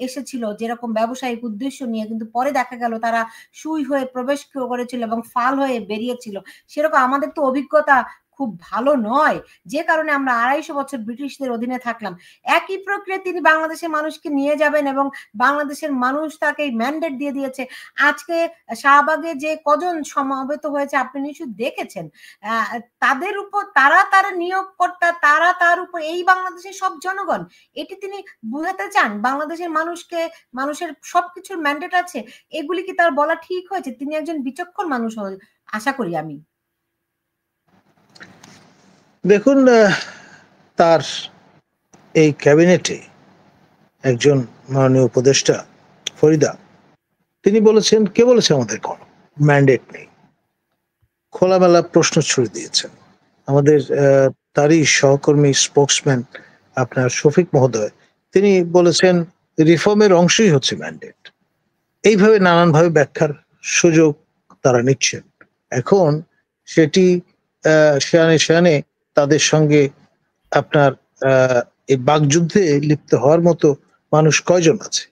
এসেছিল যেরকম ব্যবসায়িক উদ্দেশ্য নিয়ে, কিন্তু পরে দেখা গেল তারা সুই হয়ে প্রবেশ করেছিল এবং ফাল হয়ে বেরিয়েছিল। সেরকম আমাদের তো অভিজ্ঞতা খুব ভালো নয়, যে কারণে আমরা 250 বছর ব্রিটিশদের অধীনে থাকলাম। একই প্রক্রিয়া তিনি বাংলাদেশের মানুষকে নিয়ে যাবেন এবং বাংলাদেশের মানুষ তাকে ম্যান্ডেট দিয়ে দিয়েছে। আজকে শাহবাগে যে কজন সমাবেত হয়েছে আপনি নিশ্চয়ই দেখেছেন। তাদের উপর তারা নিয়োগকর্তা, তার উপর এই বাংলাদেশের সব জনগণ, এটি তিনি বুঝাতে চান বাংলাদেশের মানুষকে, মানুষের সবকিছুর ম্যান্ডেট আছে। এগুলি কি তার বলা ঠিক হয়েছে? তিনি একজন বিচক্ষণ মানুষ আশা করি আমি। দেখুন, তার এই ক্যাবিনেটে একজন মাননীয় উপদেষ্টা ফরিদা, তিনি বলেছেন, কে বলেছে আমাদের কোনো ম্যান্ডেট নেই? খোলামেলা প্রশ্ন ছুড়ে দিয়েছেন। আমাদের তারই সহকর্মী স্পোকসম্যান আপনার শফিক মহোদয়, তিনি বলেছেন রিফর্মের অংশই হচ্ছে ম্যান্ডেট। এইভাবে নানানভাবে ব্যাখ্যার সুযোগ তারা নিচ্ছেন। এখন সেটি সেয়ানে তাদের সঙ্গে আপনার এই বাকযুদ্ধে লিপ্ত হওয়ার মতো মানুষ কয়জন আছে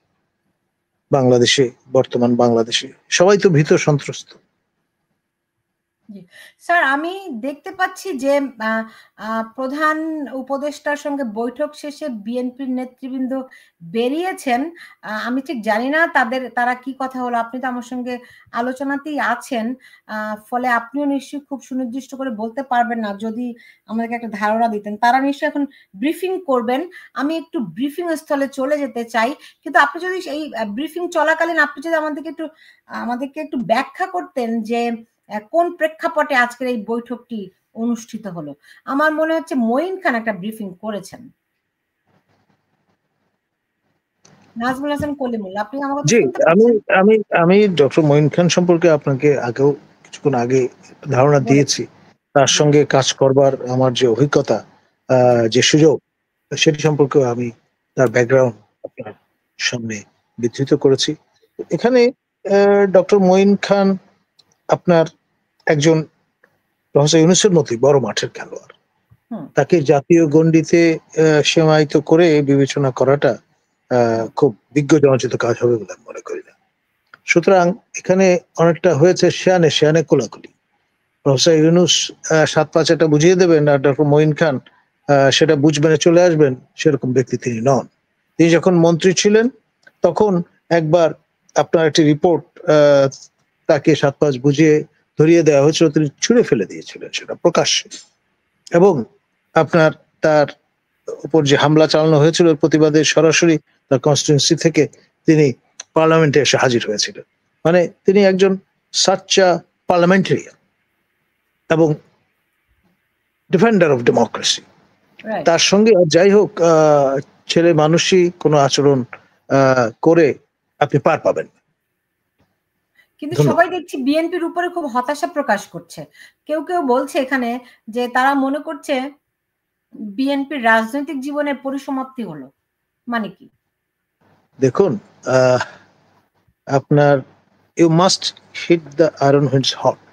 বাংলাদেশে? বর্তমান বাংলাদেশে সবাই তো ভীত সন্ত্রস্ত। জি স্যার, আমি দেখতে পাচ্ছি যে প্রধান উপদেষ্টার সঙ্গে বৈঠক শেষে বিএনপির নেতৃবৃন্দ বেরিয়েছেন। আমি ঠিক জানি না তারা কি কথা হলো। আপনি তো আমার সঙ্গে আলোচনাতেই আছেন, ফলে আপনিও নিশ্চয়ই খুব সুনির্দিষ্ট করে বলতে পারবেন না। যদি আমাদেরকে একটা ধারণা দিতেন, তারা নিশ্চয়ই এখন ব্রিফিং করবেন। আমি একটু ব্রিফিং স্থলে চলে যেতে চাই, কিন্তু আপনি যদি এই ব্রিফিং চলাকালীন আপনি যদি আমাদেরকে একটু ব্যাখ্যা করতেন যে কোন প্রেক্ষাপটে আজকের এই বৈঠকটি অনুষ্ঠিত হলো। আমার মনে হচ্ছে মঈন খান একটা ব্রিফিং করেছেন। নাজমুল হাসান কলিমুল্লাহ, আপনি আমার কথা জি, শুনতে আমি পাচ্ছেন? আমি আমি ডক্টর মঈন খান সম্পর্কে আপনাকে আগেও কিছুক্ষণ আগে ধারণা দিয়েছি। তার সঙ্গে কাজ করবার আমার যে অভিজ্ঞতা, যে সুযোগ, সেটি সম্পর্কেও আমি তার ব্যাকগ্রাউন্ড আপনার সামনে বিধৃত করেছি। এখানে ডক্টর মঈন খান আপনার একজন প্রফেসর ইউনূসের মতোই বড় মাঠের খেলোয়াড়। তাকে জাতীয় গণ্ডিতে সীমায়িত করে বিবেচনা করাটা খুব বিজ্ঞজনোচিত কাজ হবে বলে আমি মনে করি না। সুতরাং এখানে অনেকটা হয়েছে শেয়ানে কোলাকুলি। প্রফেসর ইউনূস ৭-৫ একটা বুঝিয়ে দেবেন, আর ডক্টর মঈন খান সেটা বুঝবেন, চলে আসবেন, সেরকম ব্যক্তি তিনি নন। তিনি যখন মন্ত্রী ছিলেন তখন একবার আপনার একটি রিপোর্ট তাকে ৭-৫ বুঝিয়ে ধরিয়ে দেওয়া হয়েছিল, তিনি ছুঁড়ে ফেলে দিয়েছিলেন সেটা প্রকাশ্যে। এবং আপনার তার উপর যে হামলা চালানো হয়েছিল প্রতিবাদে সরাসরি তার কনস্টিটিউয়েন্সি থেকে তিনি পার্লামেন্টে এসে হাজির হয়েছিলেন। মানে তিনি একজন সাচ্চা পার্লামেন্টারিয়ান এবং ডিফেন্ডার অফ ডেমোক্রেসি। তার সঙ্গে যাই হোক ছেলে মানুষই কোনো আচরণ করে আপনি পার পাবেন। কিন্তু সবাই দেখছি বিএনপির উপরে খুব হতাশা প্রকাশ করছে। কেউ কেউ বলছে এখানে যে তারা মনে করছে বিএনপির রাজনৈতিক জীবনের পরিসমাপ্তি হলো। মানে কি? দেখুন, আপনার you must hit the iron which is hot.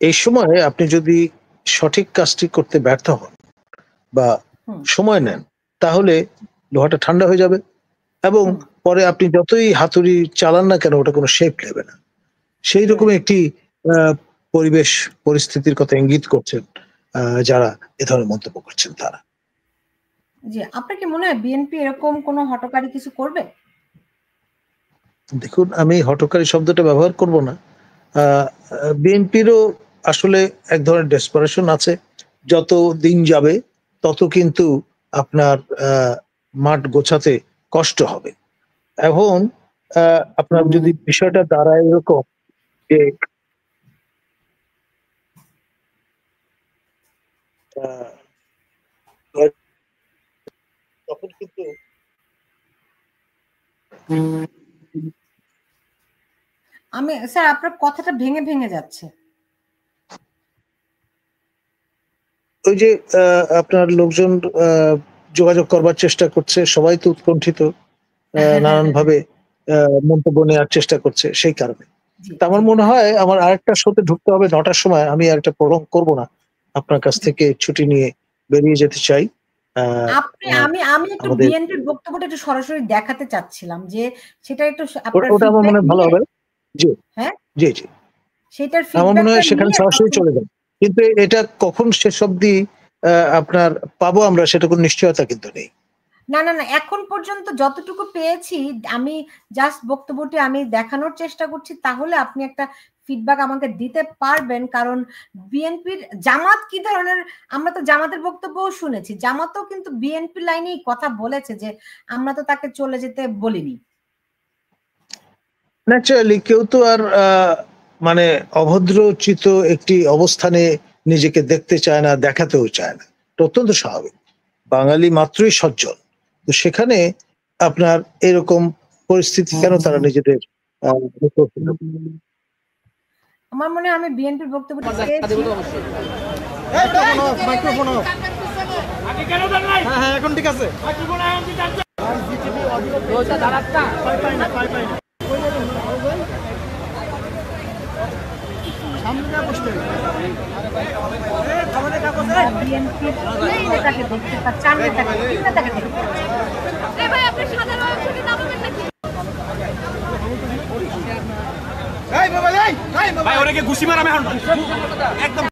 এই সময়ে আপনি যদি সঠিক কাজটি করতে ব্যর্থ হন বা সময় নেন, তাহলে লোহাটা ঠান্ডা হয়ে যাবে এবং পরে আপনি যতই হাতুড়ি চালান না কেন ওটা কোনো শেপ নেবে না। সেই রকম একটি পরিবেশ পরিস্থিতির কথা ইঙ্গিত করছেন যারা এ ধরনের মন্তব্য করছেন তারা। জি, আপনার কি মনে হয় বিএনপি এরকম কোনো হঠকারী কিছু করবে? দেখুন, আমি হঠকারী শব্দটা ব্যবহার করব না। বিএনপিরও আসলে এক ধরনের ডেসপারেশন আছে। যত দিন যাবে তত কিন্তু আপনার মাঠ গোছাতে কষ্ট হবে। এখন আপনার যদি বিষয়টা দাঁড়ায় এরকম যে তখন কিন্তু স্যার, আপনার কথাটা ভেঙে ভেঙে যাচ্ছে। ওই যে আপনার লোকজন যোগাযোগ করবার চেষ্টা করছে, সবাই তো উৎকণ্ঠিত, নানান ভাবে মন্তব্য নেওয়ার চেষ্টা করছে, সেই কারণে। আমার মনে হয় আমার আরেকটা শোতে ঢুকতে হবে ৯টার সময়। আমি আরেকটা প্রোগ্রাম করব না, আপনার কাছ থেকে ছুটি নিয়ে বেরিয়ে যেতে চাই। আমি একটু বিএনপির বক্তব্যটা একটু সরাসরি দেখাতে চাচ্ছিলাম যে সেটা একটু ওটা আমার মনে ভালো হবে। জি, হ্যাঁ, জি, জি, সেটার আমার মনে হয় ফিডব্যাকটা সেখানে সরাসরি চলে যাবে। কিন্তু এটা কখন শেষ অবধি আপনার পাবো আমরা, সেটা কোনো নিশ্চয়তা কিন্তু নেই। না, এখন পর্যন্ত যতটুকু পেয়েছি আমি জাস্ট বক্তব্যটি আমি দেখানোর চেষ্টা করছি, তাহলে আপনি একটা ফিডব্যাক আমাকে দিতে পারবেন। কারণ বিএনপির জামাত কি ধরনের, আমরা তো জামাতের বক্তব্যও শুনেছি, জামাতও কিন্তু বিএনপি লাইনেই কথা বলেছে যে আমরা তো তাকে চলে যেতে বলিনি। ন্যাচারালি কেউ তো আর মানে অভদ্রচিত একটি অবস্থানে নিজেকে দেখতে চায় না, দেখাতেও চায় না। এটা অত্যন্ত স্বাভাবিক। বাঙালি মাত্রই সজ্জন, তো সেখানে আপনার এরকম পরিস্থিতি কেন তারা নিজেদের আমার মনে হয় আমি বিএনপির বক্তব্যটা পেয়েছি। এখন ঠিক আছে। বিএনপির ভাই ওরে কি ঘুষি মারাম এখন একদম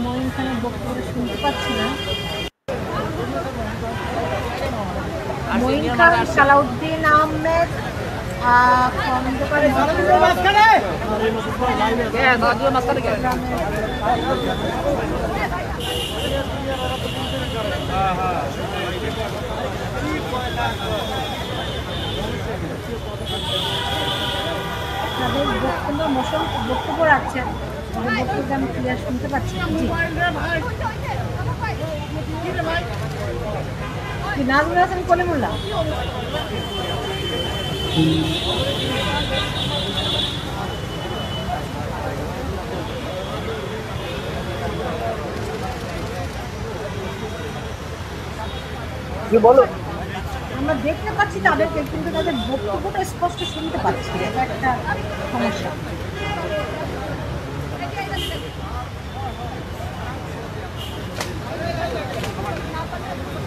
মঈন খানের বক্তব্য শুনতে পাচ্ছি না। মঈন খান, সালাউদ্দিন আহমেদ, বক্তব্য রাখছেন, বক্তব্য আমি ক্লিয়ার শুনতে পাচ্ছি। নাজমুল হাসান কলিমুল্লাহ, বলো। আমরা দেখতে পাচ্ছি তাদেরকে, কিন্তু তাদের বক্তব্যটা স্পষ্ট শুনতে পাচ্ছি, এটা একটা সমস্যা।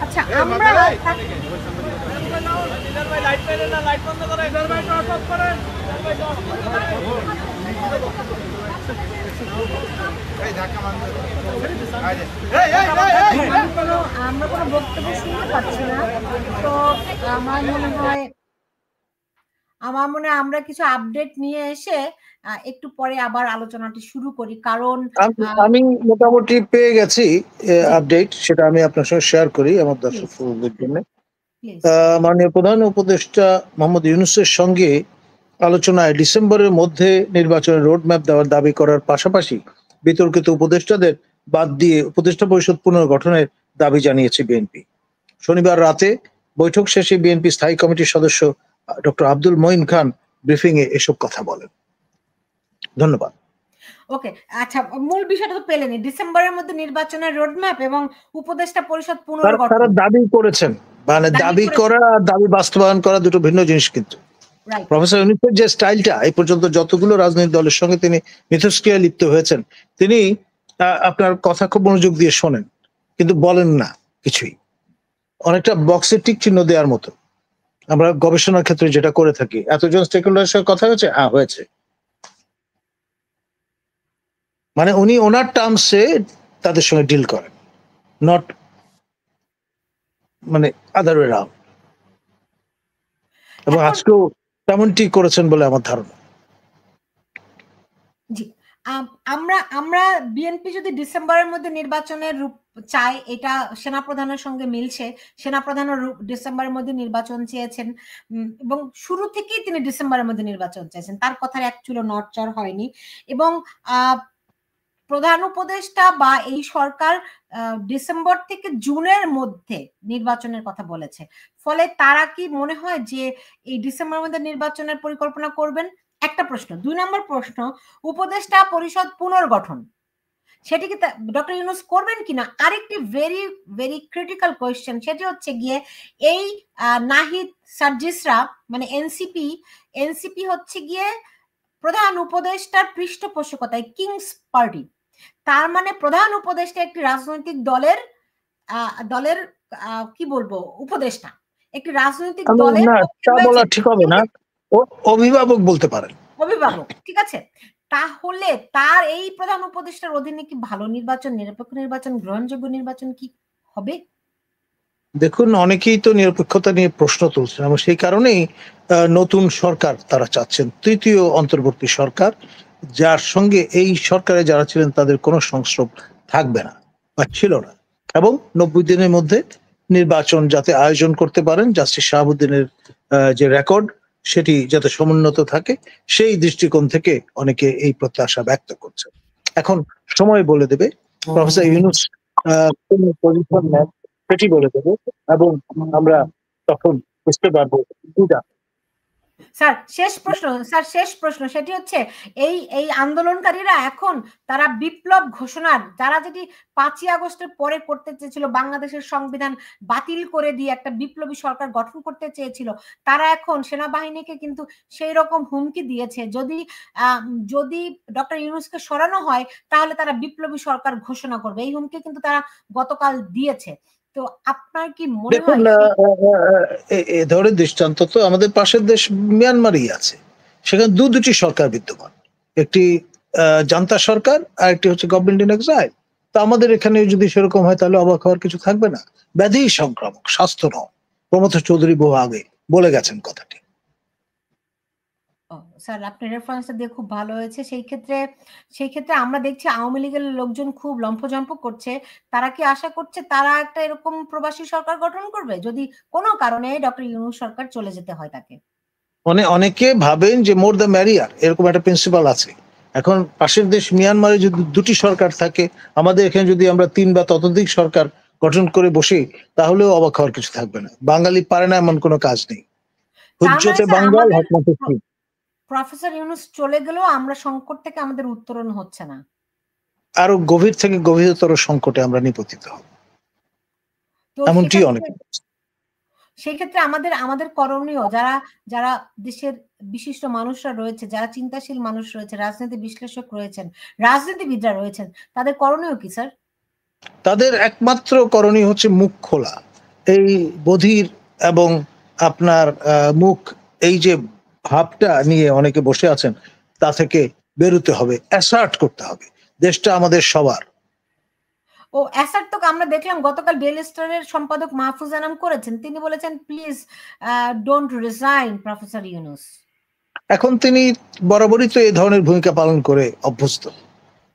আচ্ছা, আমরা আমরা কোনো বক্তব্য শুনতে পাচ্ছি না, তো আমার মনে হয় আমরা কিছু আপডেট নিয়ে এসে একটু পরে আবার আলোচনাটি শুরু করি, কারণ আমি মোটামুটি পেয়ে গেছি আপডেট, সেটা আমি আপনার সঙ্গে শেয়ার করি আমার দর্শকদের জন্য। মাননীয় প্রধান উপদেষ্টা মোহাম্মদ ইউনূসের সঙ্গে আলোচনায় ডিসেম্বরের মধ্যে নির্বাচনের রোডম্যাপ দেওয়ার দাবি করার পাশাপাশি বিতর্কিত উপদেষ্টাদের বাদ দিয়ে উপদেষ্টা পরিষদ পুনর্গঠনের দাবি জানিয়েছে বিএনপি। শনিবার রাতে বৈঠক শেষে বিএনপি স্থায়ী কমিটির সদস্য ডক্টর আব্দুল মঈন খান ব্রিফিং এ এসব কথা বলেন। ধন্যবাদ। ওকে, আচ্ছা, মূল বিষয়টা তো পেলেনি, ডিসেম্বরের মধ্যে নির্বাচনের রোডম্যাপ এবং উপদেষ্টা পরিষদ পুনর্গঠন তারা দাবি করেছেন, মানে দাবি করা আর দাবি বাস্তবায়ন করা দুটো ভিন্ন জিনিস। কিন্তু প্রফেসর ইউনূসের যে স্টাইলটা, এই পর্যন্ত যতগুলো রাজনৈতিক দলের সঙ্গে তিনি মিথস্ক্রিয়ায় লিপ্ত হয়েছেন, তিনি আপনার কথা খুব মনোযোগ দিয়ে শোনেন কিন্তু বলেন না কিছুই, অনেকটা বক্সে টিক চিহ্ন দেওয়ার মতো। আমরা গবেষণার ক্ষেত্রে যেটা করে থাকি, এতজন স্টেকহোল্ডারের সঙ্গে কথা হয়েছে, হয়েছে, মানে উনি ওনার টার্মসে তাদের সঙ্গে ডিল করেন, নট মানে আদার ওয়ে রাউন্ড। এবং আজকেও তেমনটি করেছেন বলে আমার ধারণা। জি, আমরা বিএনপি যদি ডিসেম্বরের মধ্যে নির্বাচনের রূপ চাই, এটা সেনাপ্রধানের সঙ্গে মিলছে। সেনাপ্রধানও ডিসেম্বরের মধ্যে নির্বাচন চেয়েছেন এবং শুরু থেকেই তিনি ডিসেম্বরের মধ্যে নির্বাচন চেয়েছেন, তার কথার এক চুলো নড়চড় হয়নি। এবং প্রধান উপদেষ্টা বা এই সরকার ডিসেম্বর থেকে জুনের মধ্যে নির্বাচনের কথা বলেছে, ফলে তারা কি মনে হয় যে এই ডিসেম্বরের মধ্যে নির্বাচনের পরিকল্পনা করবেন? একটা প্রশ্ন। 2 নম্বর প্রশ্ন, উপদেষ্টা পরিষদ পুনর্গঠন সেটি কি ডক্টর ইউনূস করবেন কিনা? আরেকটি ভেরি ভেরি ক্রিটিক্যাল কোয়েশ্চেন, সেটি হচ্ছে গিয়ে এই নাহিদ সার্জিসরা মানে এনসিপি হচ্ছে গিয়ে প্রধান উপদেষ্টার পৃষ্ঠপোষকতায় কিংস পার্টি, তার মানে প্রধান উপদেষ্টা একটি রাজনৈতিক দলের কি বলবো উপদেষ্টা, একটি রাজনৈতিক দলের বলা ঠিক হবে না, অভিভাবক বলতে পারেন, অভিভাবক, ঠিক আছে। তাহলে তার এই প্রধান উপদেষ্টার অধীনে কি ভালো নির্বাচন, নিরপেক্ষ নির্বাচন, গ্রহণযোগ্য নির্বাচন কি হবে? দেখুন, অনেকেই তো নিরপেক্ষতা নিয়ে প্রশ্ন তুলছেন এবং সেই কারণেই নতুন সরকার তারা চাচ্ছেন, তৃতীয় অন্তর্বর্তী সরকার, যার সঙ্গে এই সরকারে যারা ছিলেন তাদের কোনো সংস্রব থাকবে না বা ছিল না, এবং 90 দিনের মধ্যে নির্বাচন যাতে আয়োজন করতে পারেন, জাস্টিস শাহাবুদ্দিনের যে রেকর্ড সেটি যাতে সমুন্নত থাকে, সেই দৃষ্টিকোণ থেকে অনেকে এই প্রত্যাশা ব্যক্ত করছে। এখন সময় বলে দেবে প্রফেসর ইউনূস কোন পজিশন নেন, সেটি বলে দেবে এবং আমরা তখন বুঝতে পারবো। স্যার শেষ প্রশ্ন সেটি হচ্ছে এই আন্দোলনকারীরা এখন তারা বিপ্লব ঘোষণার, যারা যেটি 5ই আগস্টের পরে করতে চেয়েছিল, বাংলাদেশের সংবিধান বাতিল করে দিয়ে একটা বিপ্লবী সরকার গঠন করতে চেয়েছিল, তারা এখন সেনাবাহিনীকে কিন্তু সেই রকম হুমকি দিয়েছে, যদি ডক্টর ইউনূসকে সরানো হয় তাহলে তারা বিপ্লবী সরকার ঘোষণা করবে, এই হুমকি কিন্তু তারা গতকাল দিয়েছে। তো আপনার কি মনে দেখুন, হয় এ ধরনের দৃষ্টান্ত তো আমাদের পাশের দেশ মিয়ানমারই আছে। সেখানে দুটি সরকার বিদ্যমান, একটি জান্তা সরকার আর একটি হচ্ছে গভর্নমেন্ট ইন এক্সাইল। তো আমাদের এখানে যদি সেরকম হয় তাহলে অবাক হওয়ার কিছু থাকবে না। ব্যাধি সংক্রামক, স্বাস্থ্য নয়। প্রমথ চৌধুরী বহু আগে বলে গেছেন কথাটি। স্যার আপনার রেফারেন্সটা দিয়ে খুব ভালো হয়েছে। সেই ক্ষেত্রে আমরা দেখছি আওয়ামী লীগের লোকজন খুব লম্ফজম্প করছে। তারা কি আশা করছে তারা একটা এরকম প্রবাসী সরকার গঠন করবে যদি কোনো কারণে ডক্টর ইউনূস সরকার চলে যেতে হয় তাকে? অনেকে ভাবেন যে মোর দ্য ম্যারিয়ার, এরকম একটা প্রিন্সিপাল আছে। এখন পাশের দেশ মিয়ানমারে যদি দুটি সরকার থাকে, আমাদের এখানে যদি আমরা ৩ বা ততোধিক সরকার গঠন করে বসি, তাহলেও অবাক হওয়ার কিছু থাকবে না। বাঙালি পারে না এমন কোনো কাজ নেই। হুজ্জতে বাঙ্গাল, হকমতে চীন। প্রফেসর ইউনূস চলে গেলেও আমরা সংকট থেকে আমাদের উত্তরণ হচ্ছে না। আরো গভীর থেকে গভীরতর সংকটে আমরা নিপতিত হব, এমনটি অনেক। সেই ক্ষেত্রে আমাদের করণীয়, যারা দেশের বিশিষ্ট মানুষরা রয়েছে, যারা চিন্তাশীল মানুষ রয়েছে, রাজনীতি বিশ্লেষক রয়েছেন, রাজনীতিবিদরা রয়েছেন, তাদের করণীয় কি স্যার? তাদের একমাত্র করণীয় হচ্ছে মুখ খোলা। এই বধির এবং আপনার মুখ, এই যে ভাবটা নিয়ে অনেকে বসে আছেন, তা থেকে বেরোতে হবে, অ্যাসার্ট করতে হবে দেশটা আমাদের সবার। ও অ্যাসার্ট তো আমরা দেখলাম গতকাল ডেইলি স্টারের সম্পাদক মাহফুজ আনাম করেছেন। তিনি বলেছেন please don't resign professor Yunus. এখন তিনি বরাবরই তো এই ধরনের ভূমিকা পালন করে অভ্যস্ত।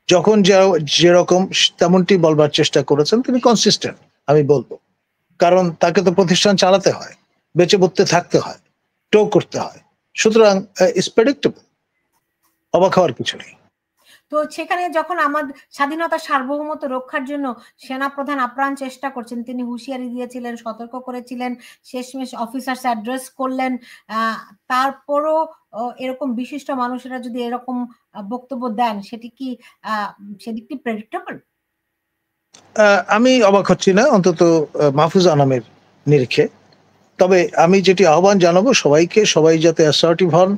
যখন যেরকম তেমনটি বলবার চেষ্টা করেছেন, তিনি কনসিস্টেন্ট আমি বলবো। কারণ তাকে তো প্রতিষ্ঠান চালাতে হয়, বেঁচে বলতে থাকতে হয়, টো করতে হয়। সুতরাং ইটস প্রেডিক্টেবল, অবাক হওয়ার কিছু নেই। তো সেখানে যখন আমাদের স্বাধীনতা সার্বভৌমত্ব রক্ষার জন্য সেনাপ্রধান আপ্রাণ চেষ্টা করছেন, তিনি হুঁশিয়ারি দিয়েছিলেন, সতর্ক করেছিলেন, শেষমেশ অফিসার্স অ্যাড্রেস করলেন, তারপরও এরকম বিশিষ্ট মানুষেরা যদি এরকম বক্তব্য দেন, সেটি কি প্রেডিক্টেবল? আমি অবাক হচ্ছি না, অন্তত মাহফুজ আনামের নিরিখে। তবে আমি যেটি আহ্বান জানাবো সবাইকে, সবাই যাতে অ্যাসার্টিভ হন।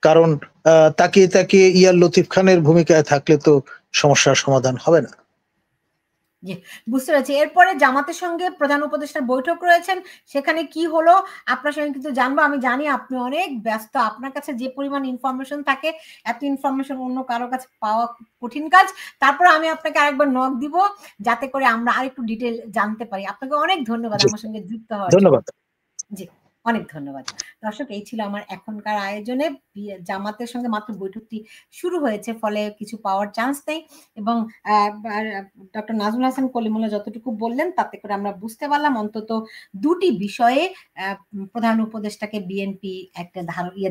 কারণ তাকিয়ে তাকিয়ে ইয়ার লতিফ খানের ভূমিকায় থাকলে তো সমস্যার সমাধান হবে না। জি, বুঝতে পেরেছি। এরপরে জামাতের সঙ্গে প্রধান উপদেষ্টার বৈঠক রয়েছেন, সেখানে কি হলো আপনার সঙ্গে কিন্তু জানবো। আমি জানি আপনি অনেক ব্যস্ত, আপনার কাছে যে পরিমাণ ইনফরমেশন থাকে, এত ইনফরমেশন অন্য কারো কাছে পাওয়া কঠিন কাজ। তারপর আমি আপনাকে আরেকবার নক দিব যাতে করে আমরা আরেকটু ডিটেল জানতে পারি। আপনাকে অনেক ধন্যবাদ আমার সঙ্গে যুক্ত হওয়ার জন্য। ধন্যবাদ। জি, অনেক ধন্যবাদ। দর্শক, এই ছিল আমার এখনকার আয়োজনে। জামাতের সঙ্গে মাত্র বৈঠকটি শুরু হয়েছে, ফলে কিছু পাওয়ার চান্স নেই। এবং ডক্টর নাজমুল হাসান কলিমুল্লাহ যতটুকু বললেন তাতে করে আমরা বুঝতে পারলাম অন্তত দুটি বিষয়ে প্রধান উপদেষ্টাকে বিএনপি একটা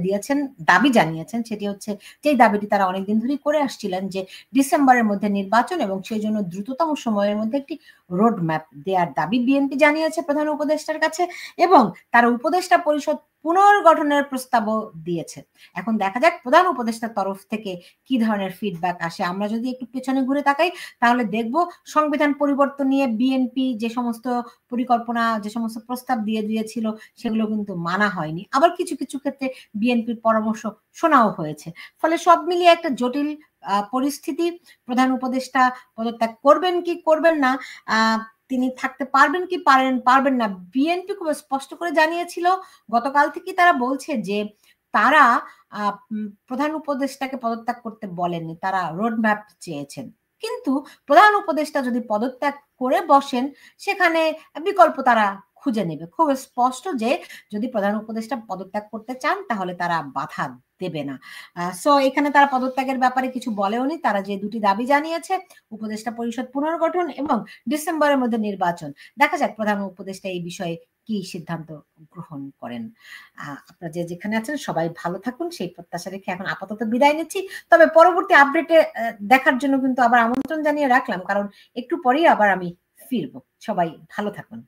দিয়েছেন, দাবি জানিয়েছেন। সেটি হচ্ছে, যেই দাবিটি তারা অনেকদিন ধরেই করে আসছিলেন, যে ডিসেম্বরের মধ্যে নির্বাচন এবং সেই জন্য দ্রুততম সময়ের মধ্যে একটি রোড ম্যাপ দেওয়ার দাবি বিএনপি জানিয়েছে প্রধান উপদেষ্টার কাছে, এবং তারা উপদেষ্টা পরিষদ পুনর্গঠনের প্রস্তাবও দিয়েছে। এখন দেখা যাক প্রধান উপদেষ্টার তরফ থেকে কি ধরনের ফিডব্যাক আসে। আমরা যদি একটু পেছনে ঘুরে তাকাই তাহলে দেখব সংবিধান পরিবর্তন নিয়ে বিএনপি যে সমস্ত পরিকল্পনা, যে সমস্ত প্রস্তাব দিয়ে দিয়েছিল, সেগুলো কিন্তু মানা হয়নি। আবার কিছু কিছু ক্ষেত্রে বিএনপির পরামর্শ শোনাও হয়েছে। ফলে সব মিলিয়ে একটা জটিল পরিস্থিতি। প্রধান উপদেষ্টা পদত্যাগ করবেন কি করবেন না, তিনি থাকতে পারবেন কি পারবেন না, বিএনপি খুব স্পষ্ট করে জানিয়েছিল। গতকাল থেকে তারা বলছে যে তারা প্রধান উপদেষ্টাকে পদত্যাগ করতে বলেননি, তারা রোড ম্যাপ চেয়েছেন। কিন্তু প্রধান উপদেষ্টা যদি পদত্যাগ করে বসেন, সেখানে বিকল্প তারা খুঁজে নেবে। খুব স্পষ্ট যে যদি প্রধান উপদেষ্টা পদত্যাগ করতে চান তাহলে তারা বাধা দেবে না। সো এখানে তারা পদত্যাগের ব্যাপারে কিছু বলেওনি। তারা যে দুটি দাবি জানিয়েছে, উপদেষ্টা পরিষদ পুনর্গঠন এবং ডিসেম্বরের মধ্যে নির্বাচন, দেখা যাক প্রধান উপদেষ্টা এই বিষয়ে কি সিদ্ধান্ত গ্রহণ করেন। আপনারা যে যেখানে আছেন সবাই ভালো থাকুন, সেই প্রত্যাশা রেখে এখন আপাতত বিদায় নিচ্ছি। তবে পরবর্তী আপডেটে দেখার জন্য কিন্তু আবার আমন্ত্রণ জানিয়ে রাখলাম, কারণ একটু পরেই আবার আমি ফিরবো। সবাই ভালো থাকুন।